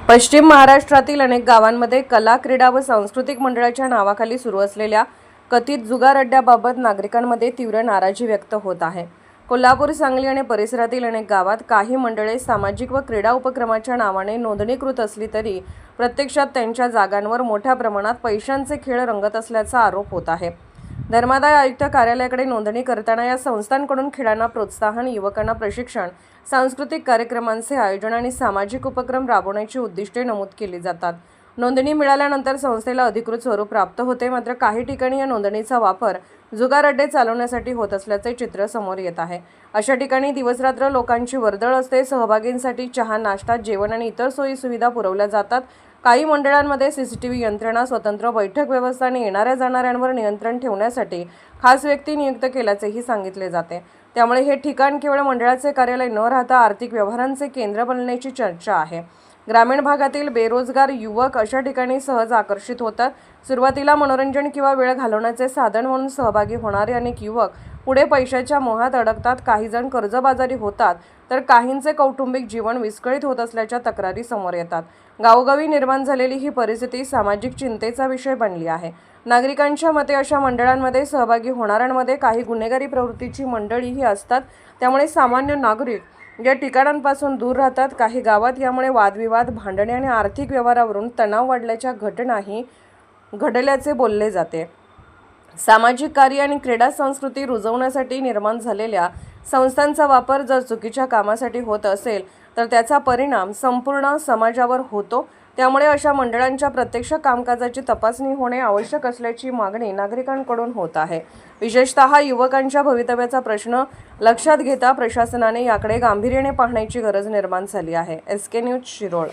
पश्चिम महाराष्ट्रातील अनेक गावांमध्ये कला, क्रीडा व सांस्कृतिक मंडळाच्या नावाखाली सुरू असलेल्या कथित जुगार अड्ड्याबाबत नागरिकांमध्ये तीव्र नाराजी व्यक्त होत आहे। कोल्हापूर, सांगली आणि परिसरातील अनेक गावात काही मंडळे सामाजिक व क्रीडा उपक्रमाच्या नावाने नोंदणीकृत असली तरी प्रत्यक्षात त्यांच्या जागांवर मोठ्या प्रमाणात पैशांचे खेळ रंगत असल्याचा आरोप होत आहे। धर्मादाय आयुक्त कार्यालयाकडे नोंदणी करताना या संस्थांकडून खेळांना प्रोत्साहन, युवकांना प्रशिक्षण, सांस्कृतिक कार्यक्रमांचे आयोजन आणि सामाजिक उपक्रम राबवण्याची उद्दिष्टे नमूद केली जातात। नोंदणी मिळाल्यानंतर संस्थेला अधिकृत स्वरूप प्राप्त होते, मात्र काही ठिकाणी या नोंदणीचा वापर जुगार अड्डे चालवण्यासाठी होत असल्याचे चित्र समोर येत आहे। अशा ठिकाणी दिवसरात्र लोकांची वर्दळ असते। सहभागींसाठी चहा, नाश्ता, जेवण आणि इतर सोयी सुविधा पुरवल्या जातात। काही मंडळांमध्ये सीसीटीव्ही यंत्रणा, स्वतंत्र बैठक व्यवस्था आणि येणाऱ्या जाणाऱ्यांवर नियंत्रण ठेवण्यासाठी खास व्यक्ती नियुक्त केल्याचेही सांगितले जाते। त्यामुळे हे ठिकाण केवळ मंडळाचे कार्यालय न राहता आर्थिक व्यवहारांचे केंद्र बनण्याची चर्चा आहे। ग्रामीण भागातील बेरोजगार युवक अशा ठिकाणी सहज आकर्षित होतात। सुरुवातीला मनोरंजन किंवा वेळ घालवण्याचे साधन म्हणून सहभागी होणारे अनेक युवक पुढे पैशाच्या मोहात अडकतात। काही जण कर्जबाजारी होतात, तर काहींचे कौटुंबिक जीवन विस्कळीत होत असल्याच्या तक्रारी समोर येतात। गावोगावी निर्माण झालेली ही परिस्थिती सामाजिक चिंतेचा विषय बनली आहे। नागरिकांच्या मते अशा मंडळांमध्ये सहभागी होणाऱ्यांमध्ये काही गुन्हेगारी प्रवृत्तीची मंडळीही असतात। त्यामुळे सामान्य नागरिक या ठिकाणांपासून दूर राहतात। काही गावात यामुळे वादविवाद, भांडणे आणि आर्थिक व्यवहारावरून तणाव वाढल्याच्या घटनाही घडल्याचे बोलले जाते। सामाजिक कार्य आणि क्रीडा संस्कृती रुजवण्यासाठी निर्माण झालेल्या संस्थांचा वापर जर चुकीच्या कामासाठी होत असेल तर त्याचा परिणाम संपूर्ण समाजावर होतो। त्यामुळे अशा मंडळांच्या प्रत्यक्ष कामकाजाची तपासणी होणे आवश्यक असल्याची मागणी नागरिकांकडून होत आहे। विशेषतः युवकांच्या भवितव्याचा प्रश्न लक्षात घेता प्रशासनाने याकडे गांभीर्याने पाहण्याची गरज निर्माण झाली आहे। SK news, Shirol.